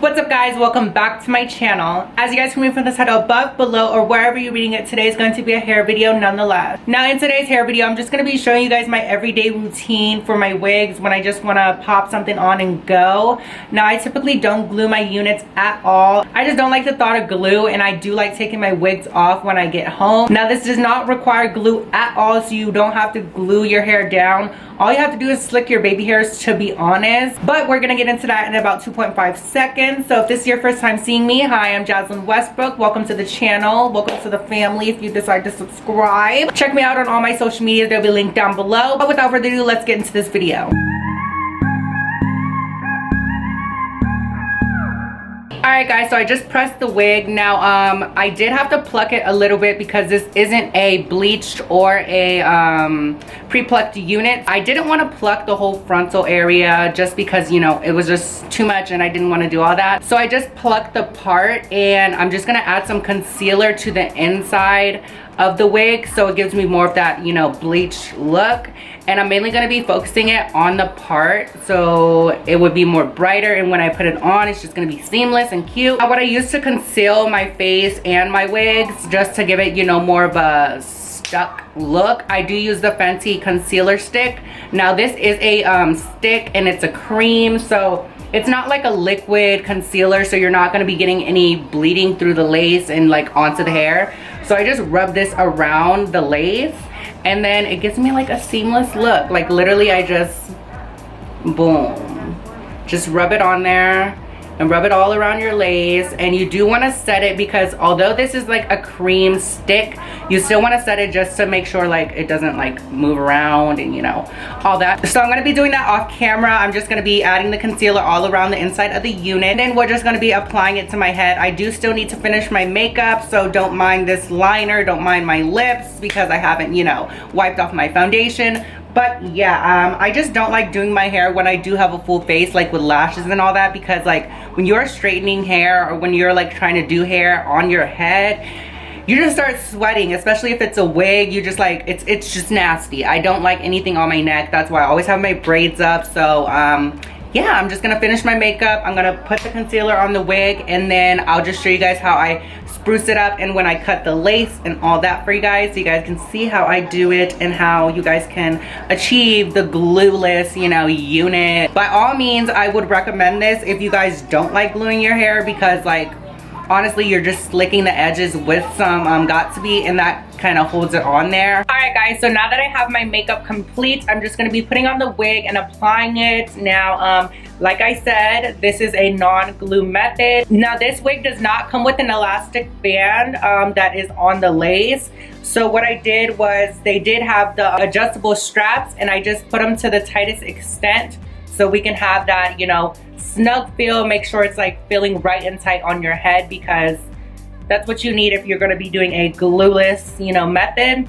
What's up guys, welcome back to my channel. As you guys can read from the title above, below, or wherever you're reading it, today is going to be a hair video nonetheless. Now in today's hair video, I'm just going to be showing you guys my everyday routine for my wigs when I just want to pop something on and go. Now I typically don't glue my units at all. I just don't like the thought of glue, and I do like taking my wigs off when I get home. Now this does not require glue at all, so you don't have to glue your hair down. All you have to do is slick your baby hairs, to be honest. But we're going to get into that in about 2.5 seconds. So if this is your first time seeing me, hi, I'm Jazlynn Westbrook. Welcome to the channel. Welcome to the family if you decide to subscribe. Check me out on all my social media. They'll be linked down below. But without further ado, let's get into this video. Alright guys, so I just pressed the wig. Now I did have to pluck it a little bit because this isn't a bleached or a pre-plucked unit. I didn't want to pluck the whole frontal area just because, you know, it was just too much and I didn't want to do all that. So I just plucked the part, and I'm just going to add some concealer to the inside of the wig so it gives me more of that, you know, bleached look. And I'm mainly going to be focusing it on the part so it would be more brighter, and when I put it on it's just going to be seamless and cute. What I use to conceal my face and my wigs, just to give it, you know, more of a stuck look, I do use the Fenty concealer stick. Now this is a stick and it's a cream, so it's not like a liquid concealer, so you're not going to be getting any bleeding through the lace and like onto the hair. So I just rub this around the lace, and then it gives me like a seamless look. Like literally I just, boom, just rub it on there and rub it all around your lace. And you do want to set it, because although this is like a cream stick, you still want to set it just to make sure like it doesn't like move around and, you know, all that. So I'm going to be doing that off camera. I'm just going to be adding the concealer all around the inside of the unit, and then we're just going to be applying it to my head. I do still need to finish my makeup, so don't mind this liner, don't mind my lips, because I haven't, you know, wiped off my foundation. But yeah, I just don't like doing my hair when I do have a full face, like with lashes and all that, because like when you're straightening hair or when you're like trying to do hair on your head, you just start sweating, especially if it's a wig. You just like, it's just nasty. I don't like anything on my neck. That's why I always have my braids up. So yeah, I'm just gonna finish my makeup. I'm gonna put the concealer on the wig, and then I'll just show you guys how I spruce it up and when I cut the lace and all that for you guys, so you guys can see how I do it and how you guys can achieve the glueless, you know, unit. By all means, I would recommend this if you guys don't like gluing your hair, because like honestly you're just slicking the edges with some Got2b, and that kind of holds it on there. All right guys, so now that I have my makeup complete, I'm just going to be putting on the wig and applying it. Now like I said, this is a non-glue method. Now this wig does not come with an elastic band that is on the lace. So what I did was, they did have the adjustable straps, and I just put them to the tightest extent so we can have that, you know, snug feel. Make sure it's like feeling right and tight on your head, because that's what you need if you're going to be doing a glueless, you know, method.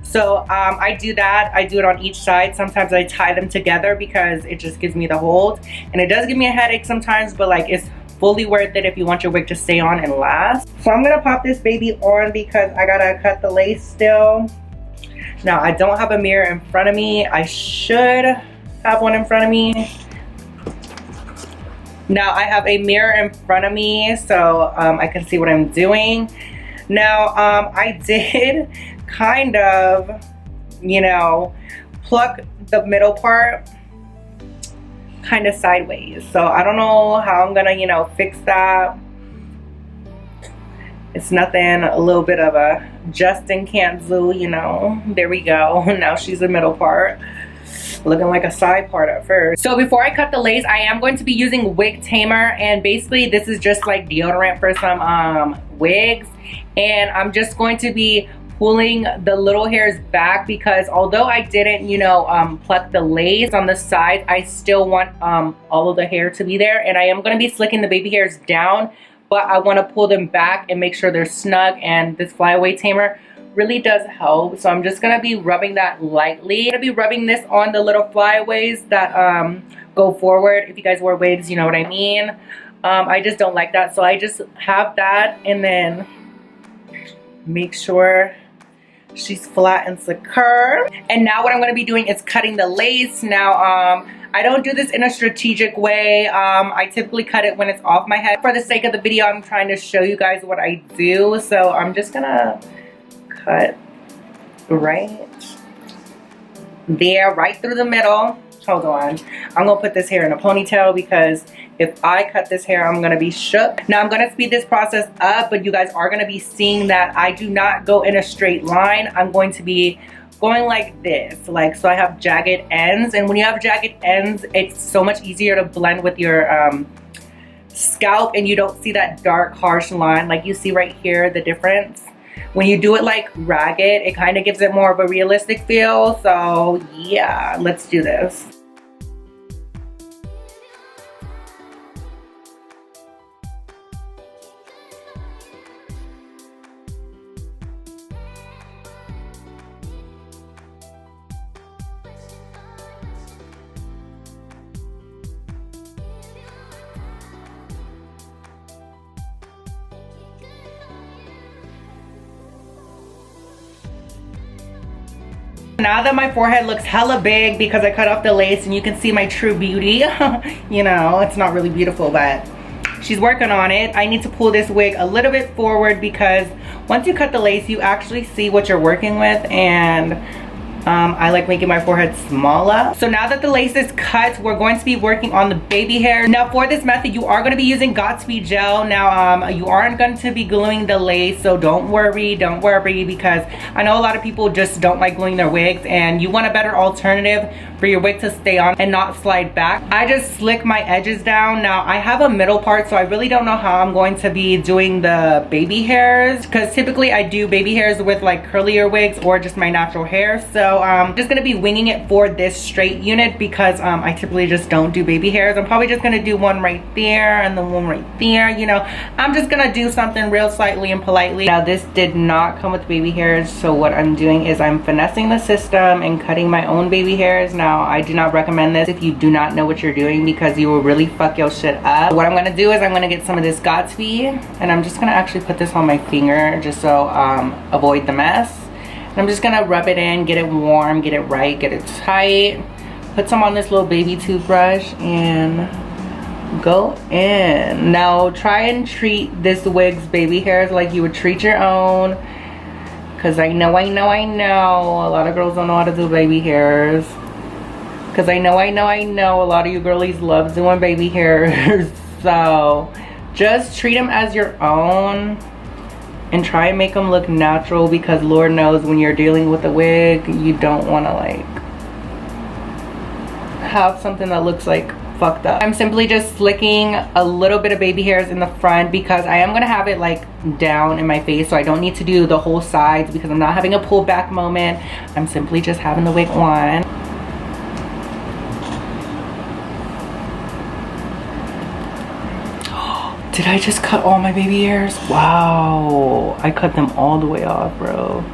So I do that. I do it on each side. Sometimes I tie them together because it just gives me the hold, and it does give me a headache sometimes, but like it's fully worth it if you want your wig to stay on and last. So I'm gonna pop this baby on because I gotta cut the lace still. Now I don't have a mirror in front of me. I should have one in front of me. Now I have a mirror in front of me, so I can see what I'm doing. Now I did kind of, you know, pluck the middle part kind of sideways. So I don't know how I'm gonna, you know, fix that. It's nothing, a little bit of a Justin can't do, you know. There we go. Now she's the middle part, looking like a side part at first. So before I cut the lace, I am going to be using wig tamer, and basically this is just like deodorant for some wigs. And I'm just going to be pulling the little hairs back, because although I didn't, you know, pluck the lace on the side, I still want all of the hair to be there. And I am going to be slicking the baby hairs down, but I want to pull them back and make sure they're snug, and this flyaway tamer really does help. So I'm just going to be rubbing that lightly. I'm going to be rubbing this on the little flyaways that go forward. If you guys wear wigs, you know what I mean. I just don't like that, so I just have that, and then make sure She's flat and secure. And now what I'm going to be doing is cutting the lace. Now, I don't do this in a strategic way. I typically cut it when it's off my head. For the sake of the video, I'm trying to show you guys what I do. So I'm just going to cut right there, right through the middle. Hold on. I'm going to put this hair in a ponytail because if I cut this hair, I'm going to be shook. Now, I'm going to speed this process up, but you guys are going to be seeing that I do not go in a straight line. I'm going to be going like this, like, so I have jagged ends. And when you have jagged ends, it's so much easier to blend with your scalp, and you don't see that dark, harsh line like you see right here, the difference. When you do it like ragged, it kind of gives it more of a realistic feel. So yeah, let's do this. Now that my forehead looks hella big because I cut off the lace and you can see my true beauty, you know, it's not really beautiful, but she's working on it. I need to pull this wig a little bit forward because once you cut the lace, you actually see what you're working with, and I like making my forehead smaller. So now that the lace is cut, we're going to be working on the baby hair. Now for this method, you are going to be using Godspeed gel. Now you aren't going to be gluing the lace, so don't worry because I know a lot of people just don't like gluing their wigs, and you want a better alternative for your wig to stay on and not slide back. I just slick my edges down. Now I have a middle part, so I really don't know how I'm going to be doing the baby hairs, because typically I do baby hairs with like curlier wigs or just my natural hair. So I'm just gonna be winging it for this straight unit because I typically just don't do baby hairs. I'm probably just gonna do one right there and then one right there, you know. I'm just gonna do something real slightly and politely. Now this did not come with baby hairs, so what I'm doing is I'm finessing the system and cutting my own baby hairs. Now I do not recommend this if you do not know what you're doing, because you will really fuck your shit up. What I'm gonna do is I'm gonna get some of this Godspeed, and I'm just gonna actually put this on my finger just so avoid the mess. I'm just gonna rub it in, get it warm, get it right, get it tight. Put some on this little baby toothbrush and go in. Now try and treat this wig's baby hairs like you would treat your own, because I know a lot of girls don't know how to do baby hairs. Because I know a lot of you girlies love doing baby hairs. So just treat them as your own and try and make them look natural, because Lord knows when you're dealing with a wig, you don't want to like have something that looks like fucked up. I'm simply just slicking a little bit of baby hairs in the front because I am going to have it like down in my face, so I don't need to do the whole sides because I'm not having a pull back moment. I'm simply just having the wig on. Did I just cut all my baby hairs? Wow, I cut them all the way off, bro.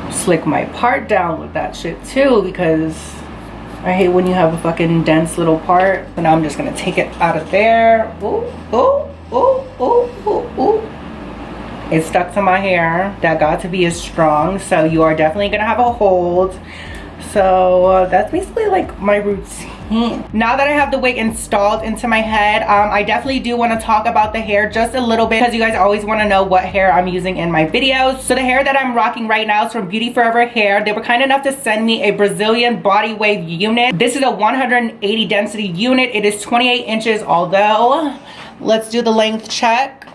Slick my part down with that shit too, because I hate when you have a fucking dense little part. So now I'm just gonna take it out of there. Ooh, ooh, ooh, ooh, ooh, ooh. It's stuck to my hair. That got to be as strong, so you are definitely gonna have a hold. So that's basically like my routine. Now that I have the wig installed into my head, I definitely do want to talk about the hair just a little bit, because you guys always want to know what hair I'm using in my videos. So the hair that I'm rocking right now is from Beauty Forever Hair. They were kind enough to send me a Brazilian body wave unit. This is a 180 density unit. It is 28 inches, although let's do the length check.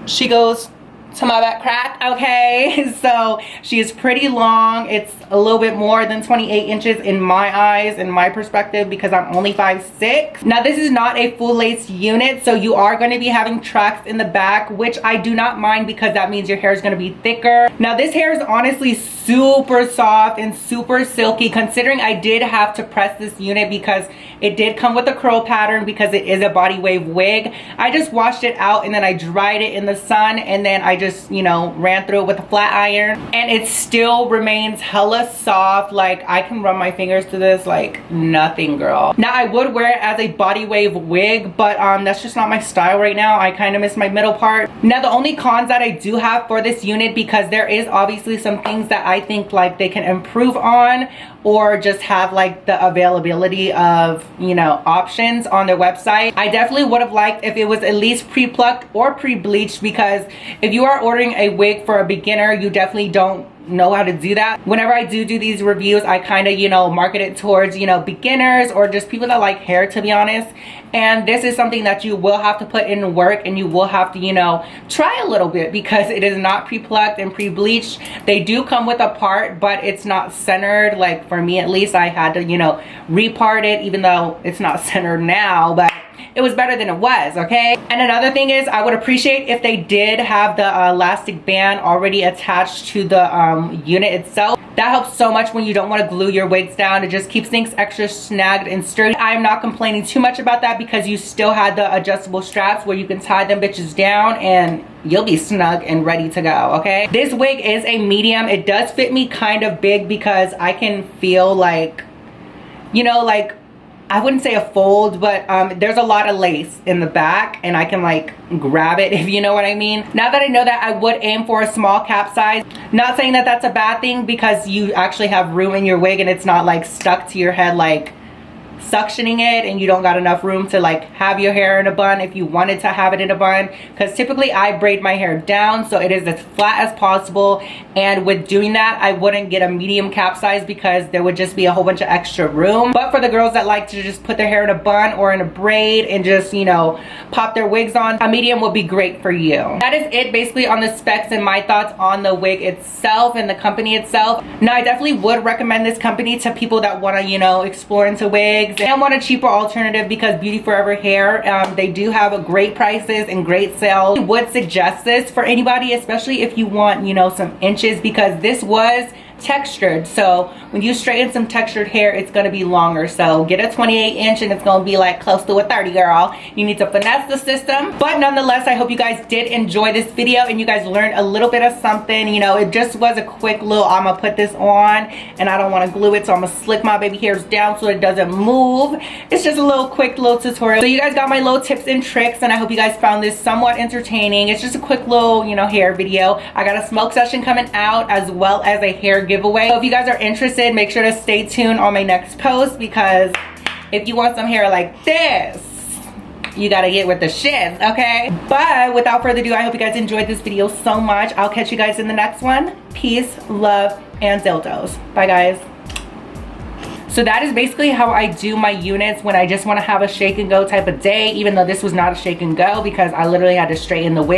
She goes to my back crack, okay? So she is pretty long. It's a little bit more than 28 inches in my eyes, in my perspective, because I'm only 5'6". Now this is not a full lace unit, so you are going to be having tracks in the back, which I do not mind because that means your hair is going to be thicker. Now this hair is honestly super soft and super silky, considering I did have to press this unit because it did come with a curl pattern because it is a body wave wig. I just washed it out and then I dried it in the sun, and then I just just, you know, ran through it with a flat iron, and it still remains hella soft. Like, I can run my fingers through this like nothing, girl. Now, I would wear it as a body wave wig, but that's just not my style right now. I kind of miss my middle part. Now, the only cons that I do have for this unit, because there is obviously some things that I think like they can improve on, or just have like the availability of, you know, options on their website. I definitely would have liked if it was at least pre-plucked or pre-bleached, because if you are ordering a wig for a beginner, you definitely don't know how to do that. Whenever I do these reviews, I kind of, you know, market it towards, you know, beginners or just people that like hair, to be honest. And this is something that you will have to put in work, and you will have to, you know, try a little bit, because it is not pre-plucked and pre-bleached. They do come with a part, but it's not centered. Like, for me at least, I had to, you know, repart it, even though it's not centered now, but it was better than it was, okay? And another thing is, I would appreciate if they did have the elastic band already attached to the unit itself. That helps so much when you don't want to glue your wigs down. It just keeps things extra snagged and sturdy. I'm not complaining too much about that, because you still had the adjustable straps where you can tie them bitches down and you'll be snug and ready to go, okay? This wig is a medium. It does fit me kind of big, because I can feel like, you know, like, I wouldn't say a fold, but there's a lot of lace in the back, and I can like grab it, if you know what I mean. Now that I know that, I would aim for a small cap size. Not saying that that's a bad thing, because you actually have room in your wig and it's not like stuck to your head, like suctioning it, and you don't got enough room to like have your hair in a bun if you wanted to have it in a bun. Because typically I braid my hair down, so it is as flat as possible, and with doing that, I wouldn't get a medium cap size, because there would just be a whole bunch of extra room. But for the girls that like to just put their hair in a bun or in a braid and just, you know, pop their wigs on, a medium would be great for you. That is it basically on the specs and my thoughts on the wig itself and the company itself. Now, I definitely would recommend this company to people that want to, you know, explore into wigs and want a cheaper alternative, because Beauty Forever Hair, they do have great prices and great sales. I would suggest this for anybody, especially if you want, you know, some inches, because this was textured, so when you straighten some textured hair, it's going to be longer. So get a 28 inch and it's going to be like close to a 30, girl. You need to finesse the system. But nonetheless, I hope you guys did enjoy this video and you guys learned a little bit of something. You know, it just was a quick little, I'm gonna put this on and I don't want to glue it, so I'm gonna slick my baby hairs down so it doesn't move. It's just a little quick little tutorial. So you guys got my little tips and tricks, and I hope you guys found this somewhat entertaining. It's just a quick little, you know, hair video. I got a smoke session coming out as well as a hair giveaway. So if you guys are interested, make sure to stay tuned on my next post, because if you want some hair like this, you gotta get with the shits, okay? But without further ado, I hope you guys enjoyed this video so much. I'll catch you guys in the next one. Peace, love, and dildos. Bye, guys. So that is basically how I do my units when I just want to have a shake and go type of day, even though this was not a shake and go because I literally had to straighten the wig,